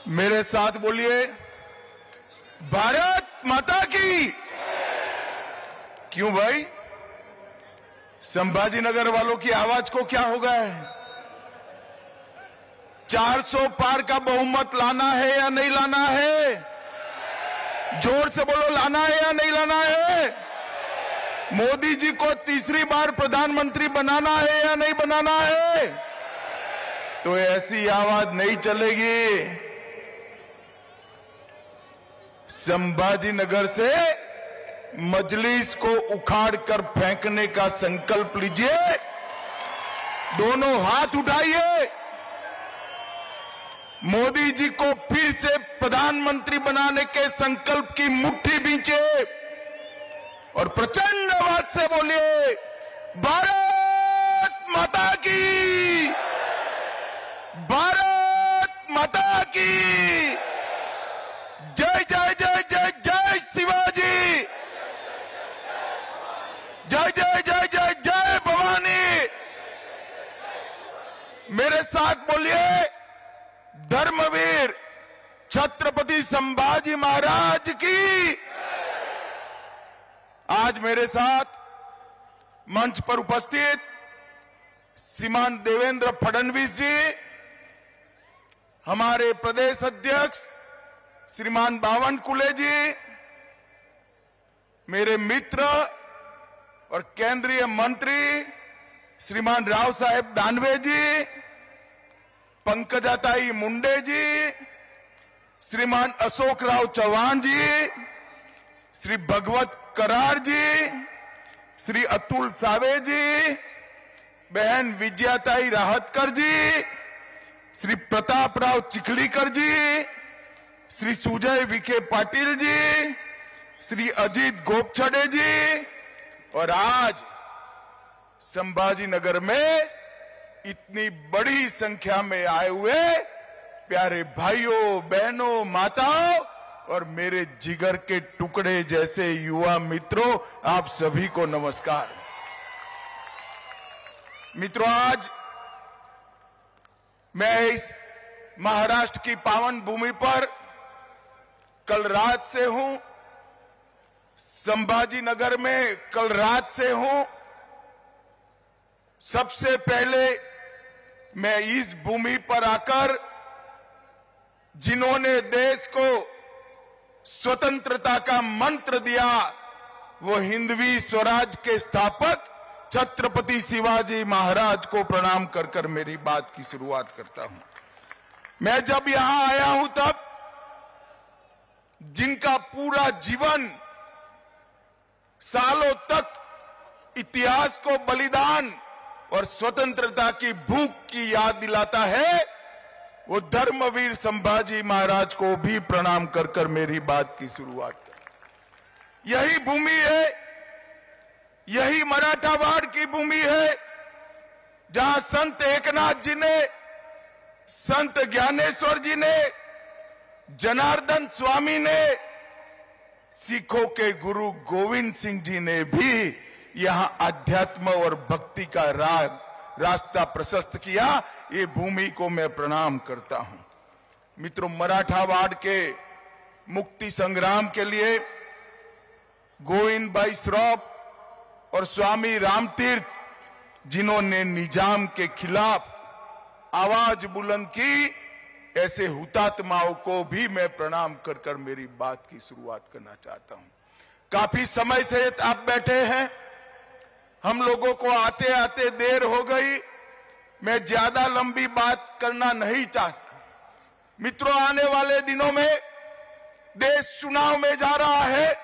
मेरे साथ बोलिए, भारत माता की। क्यों भाई, संभाजी नगर वालों की आवाज को क्या हो गया है? 400 पार का बहुमत लाना है या नहीं लाना है? जोर से बोलो, लाना है या नहीं लाना है? मोदी जी को तीसरी बार प्रधानमंत्री बनाना है या नहीं बनाना है? तो ऐसी आवाज नहीं चलेगी। संभाजी नगर से मजलिस को उखाड़कर फेंकने का संकल्प लीजिए। दोनों हाथ उठाइए। मोदी जी को फिर से प्रधानमंत्री बनाने के संकल्प की मुट्ठी बींचे और प्रचंड आवाज से बोलिए, भारत माता की, भारत माता की। जय जय जय जय जय शिवाजी, जय जय जय जय जय भवानी। मेरे साथ बोलिए, धर्मवीर छत्रपति संभाजी महाराज की। आज मेरे साथ मंच पर उपस्थित श्रीमान देवेंद्र फडणवीस जी, हमारे प्रदेश अध्यक्ष श्रीमान बावनकुले जी, मेरे मित्र और केंद्रीय मंत्री श्रीमान राव साहेब दानवे जी, पंकजाताई मुंडे जी, श्रीमान अशोक राव चौहान जी, श्री भगवत करार जी, श्री अतुल सावे जी, बहन विजयाताई राहतकर जी, श्री प्रताप राव चिखलीकर जी, श्री सुजय विखे पाटिल जी, श्री अजीत गोपछड़े जी, और आज संभाजी नगर में इतनी बड़ी संख्या में आए हुए प्यारे भाइयों बहनों माताओं और मेरे जिगर के टुकड़े जैसे युवा मित्रों, आप सभी को नमस्कार। मित्रों, आज मैं इस महाराष्ट्र की पावन भूमि पर कल रात से हूं, संभाजी नगर में कल रात से हूं। सबसे पहले मैं इस भूमि पर आकर जिन्होंने देश को स्वतंत्रता का मंत्र दिया, वो हिंदवी स्वराज के स्थापक छत्रपति शिवाजी महाराज को प्रणाम कर कर मेरी बात की शुरुआत करता हूं। मैं जब यहां आया हूं तब जिनका पूरा जीवन सालों तक इतिहास को बलिदान और स्वतंत्रता की भूख की याद दिलाता है, वो धर्मवीर संभाजी महाराज को भी प्रणाम कर कर मेरी बात की शुरुआत कर। यही भूमि है, यही मराठावाड़ की भूमि है, जहां संत एकनाथ जी ने, संत ज्ञानेश्वर जी ने, जनार्दन स्वामी ने, सिखों के गुरु गोविंद सिंह जी ने भी यहां अध्यात्म और भक्ति का रास्ता प्रशस्त किया। ये भूमि को मैं प्रणाम करता हूं। मित्रों, मराठावाड़ के मुक्ति संग्राम के लिए गोविंद भाई श्रॉफ और स्वामी रामतीर्थ, जिन्होंने निजाम के खिलाफ आवाज बुलंद की, ऐसे हुतात्माओं को भी मैं प्रणाम कर कर मेरी बात की शुरुआत करना चाहता हूं। काफी समय से आप बैठे हैं, हम लोगों को आते आते देर हो गई। मैं ज्यादा लंबी बात करना नहीं चाहता। मित्रों, आने वाले दिनों में देश चुनाव में जा रहा है।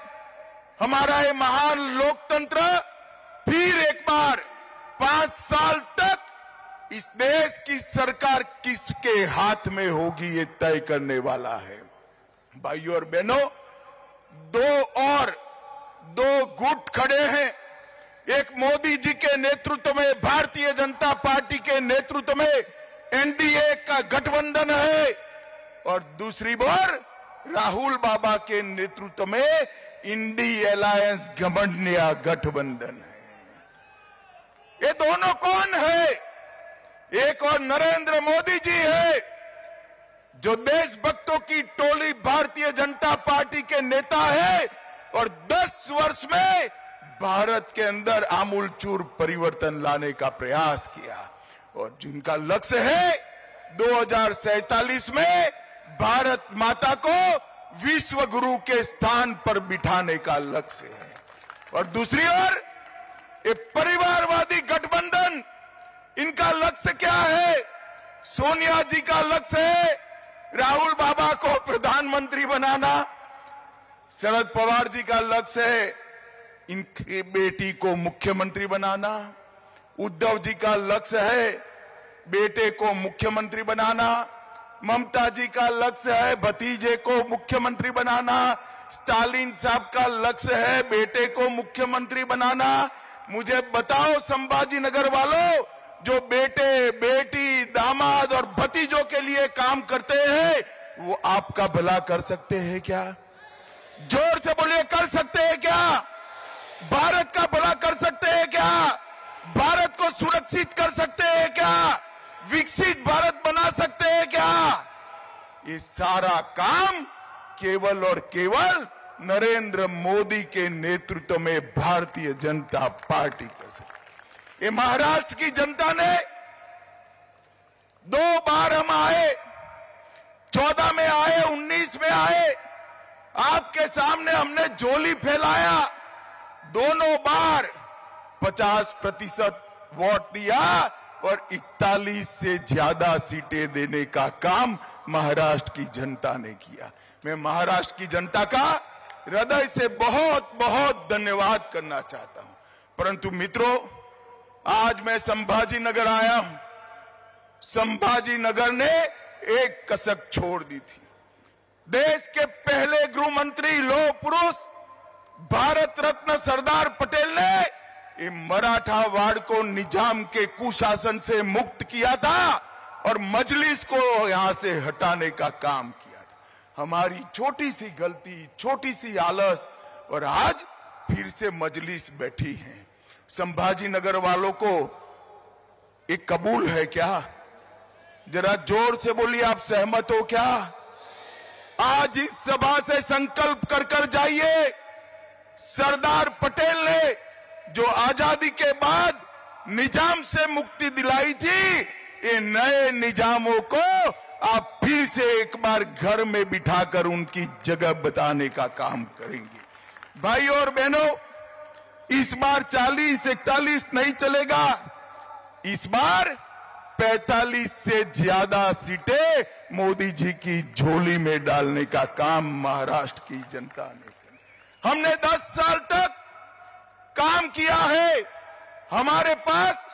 हमारा ये महान लोकतंत्र फिर एक बार 5 साल तक इस देश की सरकार किसके हाथ में होगी, ये तय करने वाला है। भाइयों और बहनों, दो गुट खड़े हैं। एक मोदी जी के नेतृत्व में, भारतीय जनता पार्टी के नेतृत्व में एनडीए का गठबंधन है, और दूसरी ओर राहुल बाबा के नेतृत्व में इंडी अलायंस गठबंधन गठबंधन है। ये दोनों कौन है? एक और नरेंद्र मोदी जी है, जो देशभक्तों की टोली भारतीय जनता पार्टी के नेता है और 10 वर्ष में भारत के अंदर आमूलचूर परिवर्तन लाने का प्रयास किया और जिनका लक्ष्य है 2047 में भारत माता को विश्व गुरु के स्थान पर बिठाने का लक्ष्य है। और दूसरी ओर ये परिवारवादी गठबंधन, इनका लक्ष्य क्या है? सोनिया जी का लक्ष्य है राहुल बाबा को प्रधानमंत्री बनाना, शरद पवार जी का लक्ष्य है इनकी बेटी को मुख्यमंत्री बनाना, उद्धव जी का लक्ष्य है बेटे को मुख्यमंत्री बनाना, ममता जी का लक्ष्य है भतीजे को मुख्यमंत्री बनाना, स्टालिन साहब का लक्ष्य है बेटे को मुख्यमंत्री बनाना। मुझे बताओ संभाजी नगर वालों, जो बेटे बेटी दामाद और भतीजों के लिए काम करते हैं वो आपका भला कर सकते हैं क्या? जोर से बोलिए, कर सकते हैं क्या? भारत का भला कर सकते हैं क्या? भारत को सुरक्षित कर सकते हैं क्या? विकसित भारत बना सकते हैं क्या? ये सारा काम केवल और केवल नरेंद्र मोदी के नेतृत्व में भारतीय जनता पार्टी कर सकती है। ये महाराष्ट्र की जनता ने 2 बार हम आए, 14 में आए, 19 में आए, आपके सामने हमने झोली फैलाया, दोनों बार 50% वोट दिया और 41 से ज्यादा सीटें देने का काम महाराष्ट्र की जनता ने किया। मैं महाराष्ट्र की जनता का हृदय से बहुत बहुत धन्यवाद करना चाहता हूं। परंतु मित्रों, आज मैं संभाजी नगर आया हूं। संभाजी नगर ने एक कसक छोड़ दी थी। देश के पहले गृह मंत्री लौह पुरुष भारत रत्न सरदार पटेल ने ये मराठा वाड़ को निजाम के कुशासन से मुक्त किया था और मजलिस को यहां से हटाने का काम किया था। हमारी छोटी सी गलती, छोटी सी आलस, और आज फिर से मजलिस बैठी है। संभाजी नगर वालों को एक कबूल है क्या? जरा जोर से बोलिए, आप सहमत हो क्या? आज इस सभा से संकल्प कर कर जाइए, सरदार पटेल ने जो आजादी के बाद निजाम से मुक्ति दिलाई थी, ये नए निजामों को आप फिर से एक बार घर में बिठाकर उनकी जगह बताने का काम करेंगे। भाई और बहनों, इस बार 40-41 नहीं चलेगा, इस बार 45 से ज्यादा सीटें मोदी जी की झोली में डालने का काम महाराष्ट्र की जनता ने किया। हमने 10 साल तक काम किया है, हमारे पास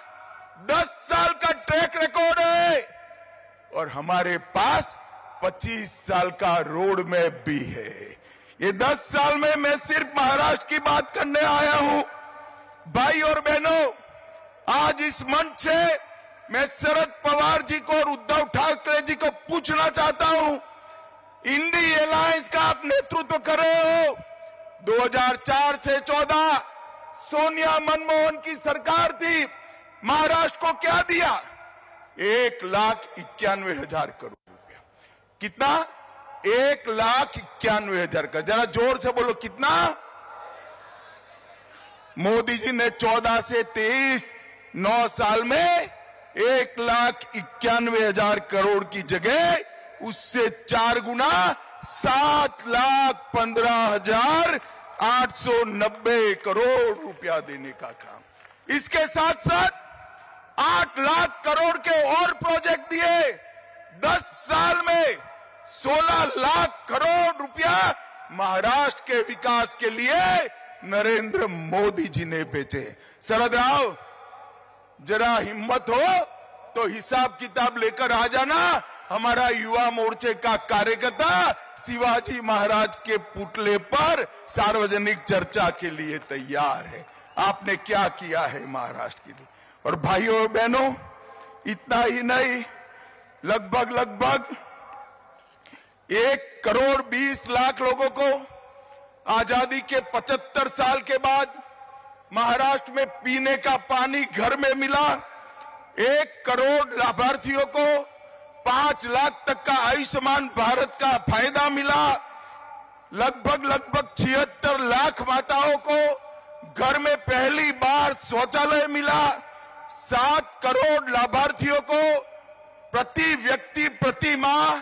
10 साल का ट्रैक रिकॉर्ड है और हमारे पास 25 साल का रोड मैप भी है। ये 10 साल में मैं सिर्फ महाराष्ट्र की बात करने आया हूं। भाई और बहनों, आज इस मंच से मैं शरद पवार जी को और उद्धव ठाकरे जी को पूछना चाहता हूं, इंडी अलायंस का आप नेतृत्व कर रहे हो। 2004 से 14 सोनिया मनमोहन की सरकार थी, महाराष्ट्र को क्या दिया? 1,91,000 करोड़ रुपया। कितना? 1,91,000 का। जरा जोर से बोलो, कितना? मोदी जी ने 14 से 23 9 साल में 1,91,000 करोड़ की जगह उससे 4 गुना 7,15,890 करोड़ रुपया देने का काम। इसके साथ साथ 8 लाख करोड़ के और प्रोजेक्ट दिए। 10 साल में 16 लाख करोड़ रुपया महाराष्ट्र के विकास के लिए नरेंद्र मोदी जी ने भेजे। शरद राव, जरा हिम्मत हो तो हिसाब किताब लेकर आ जाना। हमारा युवा मोर्चे का कार्यकर्ता शिवाजी महाराज के पुतले पर सार्वजनिक चर्चा के लिए तैयार है। आपने क्या किया है महाराष्ट्र के लिए? और भाइयों और बहनों, इतना ही नहीं, लगभग 1,20,00,000 लोगों को आजादी के 75 साल के बाद महाराष्ट्र में पीने का पानी घर में मिला। 1 करोड़ लाभार्थियों को 5 लाख तक का आयुष्मान भारत का फायदा मिला। लगभग 76 लाख माताओं को घर में पहली बार शौचालय मिला। 7 करोड़ लाभार्थियों को प्रति व्यक्ति प्रति माह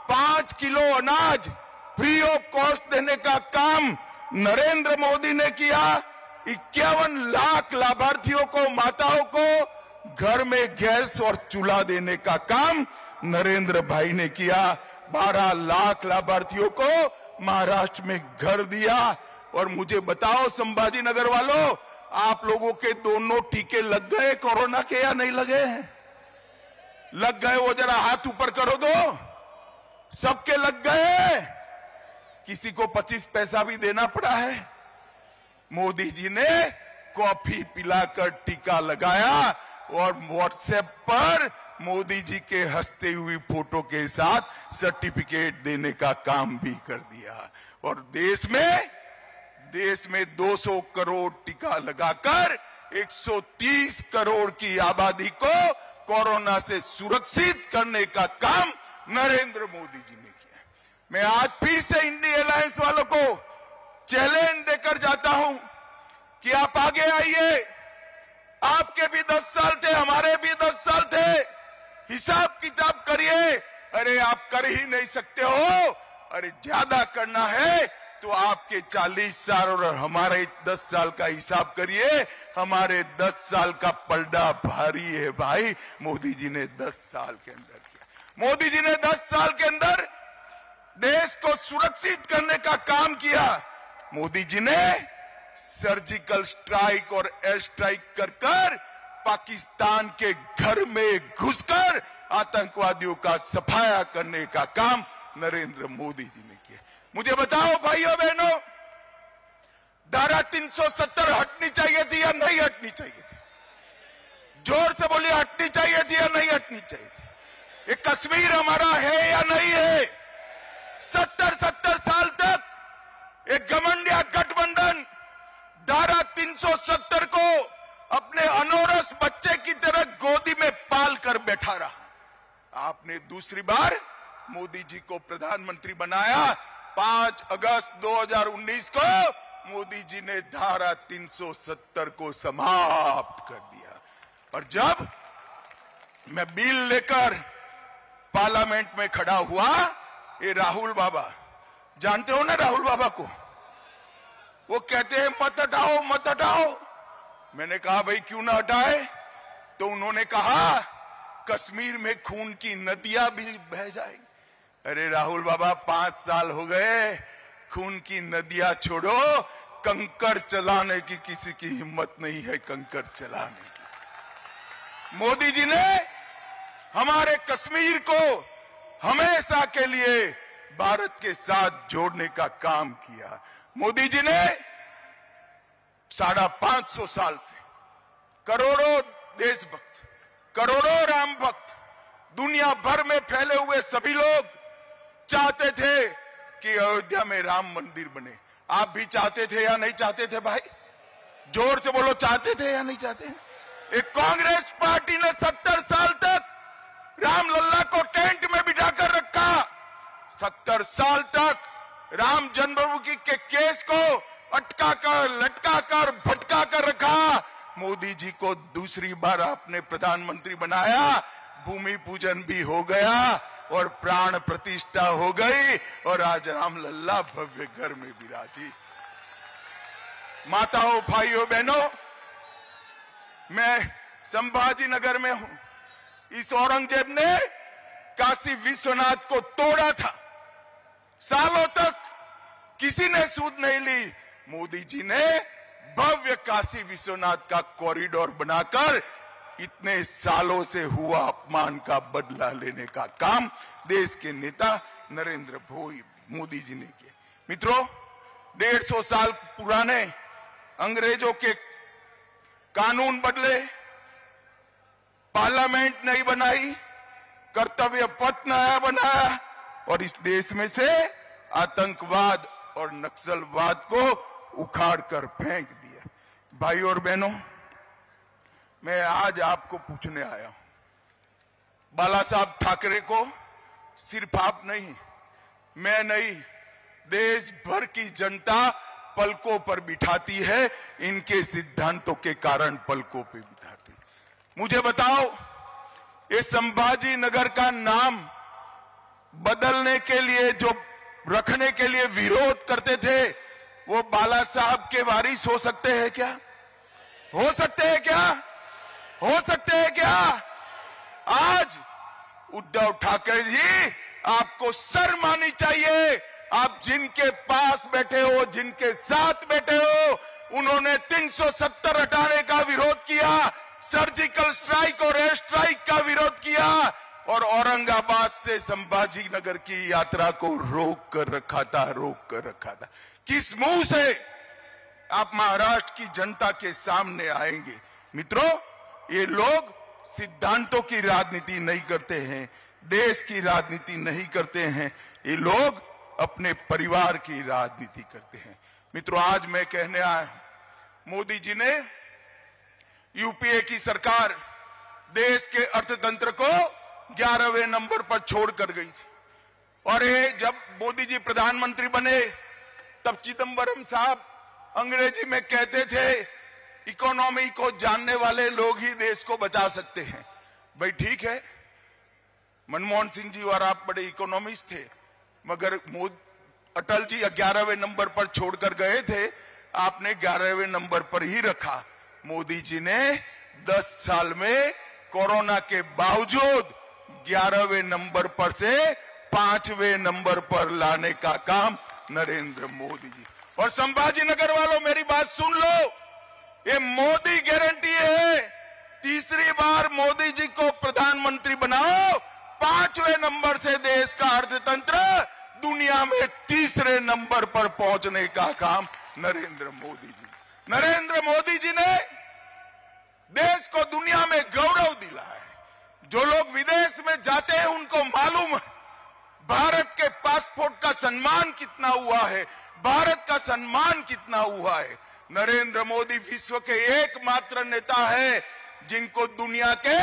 5 किलो अनाज फ्री ऑफ कॉस्ट देने का काम नरेंद्र मोदी ने किया। 51 लाख लाभार्थियों को, माताओं को घर में गैस और चूल्हा देने का काम नरेंद्र भाई ने किया। 12 लाख लाभार्थियों को महाराष्ट्र में घर दिया। और मुझे बताओ संभाजी नगर वालों, आप लोगों के दोनों टीके लग गए कोरोना के या नहीं लगे? लग गए? वो जरा हाथ ऊपर करो दो। सबके लग गए? किसी को 25 पैसा भी देना पड़ा है? मोदी जी ने कॉफी पिलाकर टीका लगाया और व्हाट्सएप पर मोदी जी के हंसते हुई फोटो के साथ सर्टिफिकेट देने का काम भी कर दिया। और देश में 200 करोड़ टीका लगाकर 130 करोड़ की आबादी को कोरोना से सुरक्षित करने का काम नरेंद्र मोदी जी ने किया। मैं आज फिर से इंडिया अलायंस वालों को चैलेंज देकर जाता हूं कि आप आगे आइए। आपके भी 10 साल थे, हमारे भी 10 साल थे। हिसाब किताब करिए। अरे आप कर ही नहीं सकते हो, अरे ज्यादा करना है तो आपके 40 साल और हमारे 10 साल का हिसाब करिए। हमारे 10 साल का पलड़ा भारी है भाई। मोदी जी ने 10 साल के अंदर किया। मोदी जी ने 10 साल के अंदर देश को सुरक्षित करने का काम किया। मोदी जी ने सर्जिकल स्ट्राइक और एयर स्ट्राइक कर पाकिस्तान के घर में घुसकर आतंकवादियों का सफाया करने का काम नरेंद्र मोदी जी ने किया। मुझे बताओ भाइयों बहनों, धारा 370 हटनी चाहिए थी या नहीं हटनी चाहिए थी? जोर से बोलिए, हटनी चाहिए थी या नहीं हटनी चाहिए थी? ये कश्मीर हमारा है या नहीं है? 70 साल तक एक घमंडिया गठबंधन धारा 370 को अपने अनोरस बच्चे की तरह गोदी में पाल कर बैठा रहा। आपने दूसरी बार मोदी जी को प्रधानमंत्री बनाया। 5 अगस्त 2019 को मोदी जी ने धारा 370 को समाप्त कर दिया। और जब मैं बिल लेकर पार्लियामेंट में खड़ा हुआ, ये राहुल बाबा, जानते हो ना राहुल बाबा को, वो कहते हैं मत हटाओ मत हटाओ। मैंने कहा भाई क्यों ना हटाए? तो उन्होंने कहा कश्मीर में खून की नदियां भी बह जाएंगी। अरे राहुल बाबा, 5 साल हो गए, खून की नदियां छोड़ो, कंकड़ चलाने की किसी की हिम्मत नहीं है। कंकड़ चलाने की मोदी जी ने हमारे कश्मीर को हमेशा के लिए भारत के साथ जोड़ने का काम किया। मोदी जी ने 550 साल से करोड़ों देशभक्त, करोड़ों राम भक्त, दुनिया भर में फैले हुए सभी लोग चाहते थे कि अयोध्या में राम मंदिर बने। आप भी चाहते थे या नहीं चाहते थे भाई? जोर से बोलो, चाहते थे या नहीं चाहते? एक कांग्रेस पार्टी ने 70 साल तक रामलल्ला को टेंट में बिठाकर रखा। 70 साल तक राम जन्मभूमि के केस को अटका कर, लटका कर, भटका कर रखा। मोदी जी को दूसरी बार आपने प्रधानमंत्री बनाया, भूमि पूजन भी हो गया और प्राण प्रतिष्ठा हो गई और आज रामलल्ला भव्य घर में विराजी। माताओं, भाइयों, बहनों, मैं संभाजी नगर में हूं। इस औरंगजेब ने काशी विश्वनाथ को तोड़ा था। सालों तक किसी ने सूद नहीं ली। मोदी जी ने भव्य काशी विश्वनाथ का कॉरिडोर बनाकर इतने सालों से हुआ अपमान का बदला लेने का काम देश के नेता नरेंद्र भाई मोदी जी ने किया। मित्रों, 150 साल पुराने अंग्रेजों के कानून बदले, पार्लियामेंट नहीं बनाई, कर्तव्य पथ नया बनाया और इस देश में से आतंकवाद और नक्सलवाद को उखाड़ कर फेंक दिया। भाइयों और बहनों, मैं आज आपको पूछने आया हूं, बाला साहब ठाकरे को सिर्फ आप नहीं, मैं नहीं, देश भर की जनता पलकों पर बिठाती है, इनके सिद्धांतों के कारण पलकों पे बिठाती। मुझे बताओ, ये संभाजी नगर का नाम बदलने के लिए, जो रखने के लिए विरोध करते थे, वो बाला साहब के वारिस हो सकते हैं क्या? हो सकते हैं क्या? हो सकते हैं क्या? आज उद्धव ठाकरे जी, आपको शर्म आनी चाहिए। आप जिनके पास बैठे हो, जिनके साथ बैठे हो, उन्होंने 370 हटाने का विरोध किया, सर्जिकल स्ट्राइक और एयर स्ट्राइक का विरोध किया, और औरंगाबाद से संभाजी नगर की यात्रा को रोक कर रखा था। किस मुंह से आप महाराष्ट्र की जनता के सामने आएंगे? मित्रों, ये लोग सिद्धांतों की राजनीति नहीं करते हैं, देश की राजनीति नहीं करते हैं, ये लोग अपने परिवार की राजनीति करते हैं। मित्रों, आज मैं कहने आया हूं, मोदी जी ने, यूपीए की सरकार देश के अर्थतंत्र को 11वें नंबर पर छोड़कर गई थी। और ये जब मोदी जी प्रधानमंत्री बने, तब चिदंबरम साहब अंग्रेजी में कहते थे, इकोनॉमी को जानने वाले लोग ही देश को बचा सकते हैं। भाई ठीक है, मनमोहन सिंह जी और आप बड़े इकोनॉमिस्ट थे, मगर अटल जी 11वें नंबर पर छोड़कर गए थे, आपने 11वें नंबर पर ही रखा। मोदी जी ने 10 साल में कोरोना के बावजूद 11वें नंबर पर से 5वें नंबर पर लाने का काम नरेंद्र मोदी जी। और संभाजी नगर वालों, मेरी बात सुन लो, ये मोदी गारंटी है, तीसरी बार मोदी जी को प्रधानमंत्री बनाओ, 5वें नंबर से देश का अर्थतंत्र दुनिया में तीसरे नंबर पर पहुंचने का काम नरेंद्र मोदी जी। नरेंद्र मोदी जी ने देश को दुनिया में गौरव दिला है। जो लोग विदेश में जाते हैं उनको मालूम है भारत के पासपोर्ट का सम्मान कितना हुआ है, भारत का सम्मान कितना हुआ है। नरेंद्र मोदी विश्व के एकमात्र नेता है जिनको दुनिया के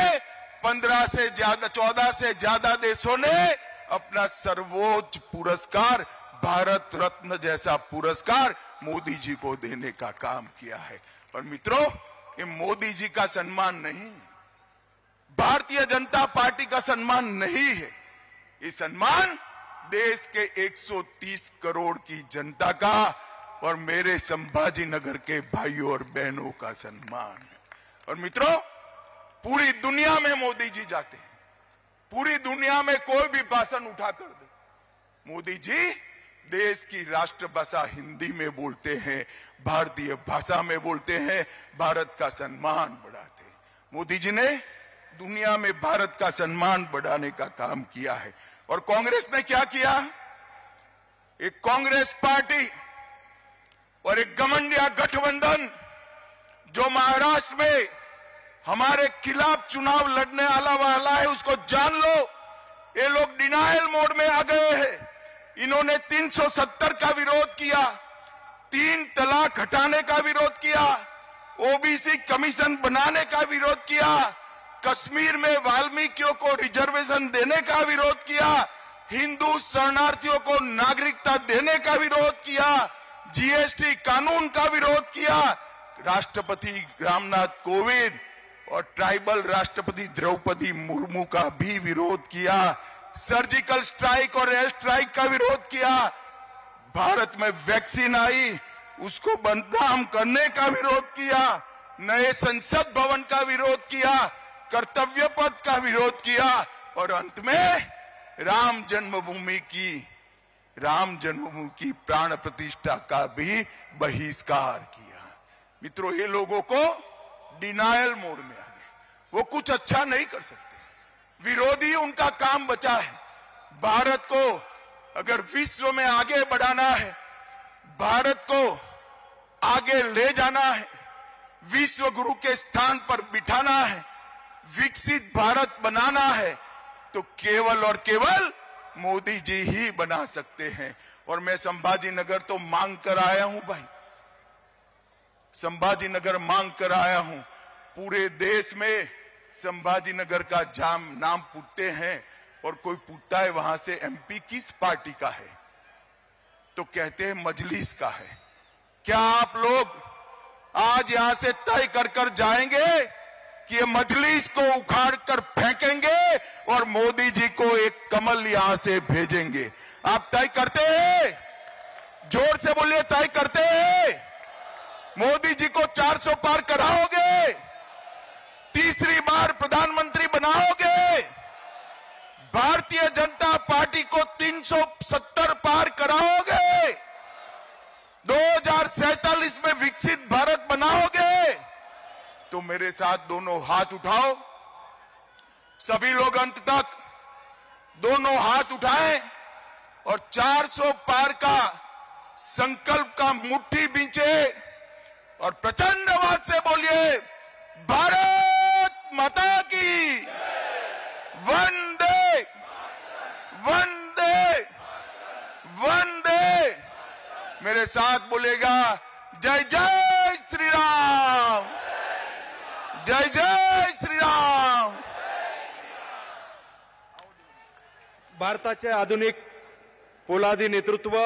14 से ज्यादा देशों ने अपना सर्वोच्च पुरस्कार, भारत रत्न जैसा पुरस्कार मोदी जी को देने का काम किया है। और मित्रों, ये मोदी जी का सम्मान नहीं, भारतीय जनता पार्टी का सम्मान नहीं है, ये सम्मान देश के 130 करोड़ की जनता का और मेरे संभाजी नगर के भाइयों और बहनों का सम्मान है। और मित्रों, पूरी दुनिया में मोदी जी जाते हैं, पूरी दुनिया में कोई भी भाषण उठाकर दे, मोदी जी देश की राष्ट्रभाषा हिंदी में बोलते हैं, भारतीय भाषा में बोलते हैं, भारत का सम्मान बढ़ाते हैं। मोदी जी ने दुनिया में भारत का सम्मान बढ़ाने का काम किया है। और कांग्रेस ने क्या किया? एक कांग्रेस पार्टी और एक घमंडिया गठबंधन जो महाराष्ट्र में हमारे खिलाफ चुनाव लड़ने वाला है, उसको जान लो, ये लोग डिनायल मोड में आ गए हैं। इन्होंने 370 का विरोध किया, 3 तलाक हटाने का विरोध किया, ओबीसी कमीशन बनाने का विरोध किया, कश्मीर में वाल्मीकियों को रिजर्वेशन देने का विरोध किया, हिंदू शरणार्थियों को नागरिकता देने का विरोध किया, जीएसटी कानून का विरोध किया, राष्ट्रपति रामनाथ कोविंद और ट्राइबल राष्ट्रपति द्रौपदी मुर्मू का भी विरोध किया, सर्जिकल स्ट्राइक और एयर स्ट्राइक का विरोध किया, भारत में वैक्सीन आई उसको बदनाम करने का विरोध किया, नए संसद भवन का विरोध किया, कर्तव्य पथ का विरोध किया, और अंत में राम जन्मभूमि की प्राण प्रतिष्ठा का भी बहिष्कार किया। मित्रों, ये लोगों को डिनायल मोड में आ गए, वो कुछ अच्छा नहीं कर सकते, विरोधी उनका काम बचा है। भारत को अगर विश्व में आगे बढ़ाना है, भारत को आगे ले जाना है, विश्व गुरु के स्थान पर बिठाना है, विकसित भारत बनाना है, तो केवल और केवल मोदी जी ही बना सकते हैं। और मैं संभाजी नगर तो मांग कर आया हूं भाई, संभाजी नगर मांग कर आया हूं। पूरे देश में संभाजीनगर का जाम नाम पूछते हैं और कोई पूछता है वहां से एमपी किस पार्टी का है, तो कहते हैं मजलिस का है। क्या आप लोग आज यहां से तय कर जाएंगे कि ये मजलिस को उखाड़ कर फेंकेंगे और मोदी जी को एक कमल यहां से भेजेंगे? आप तय करते हैं? जोर से बोलिए, तय करते हैं? मोदी जी को 400 पार कराओगे? तीसरी बार प्रधानमंत्री बनाओगे? भारतीय जनता पार्टी को 370 पार कराओगे? 2047 में विकसित भारत बनाओगे? तो मेरे साथ दोनों हाथ उठाओ। सभी लोग अंत तक दोनों हाथ उठाएं और 400 पार का संकल्प का मुट्ठी बींचे और प्रचंड आवाज से बोलिए, भारत माता की वंदे वंदे वंदे। मेरे साथ बोलेगा, जय जय श्री राम, जय जय श्री राम। भारताचे आधुनिक पोलादी नेतृत्व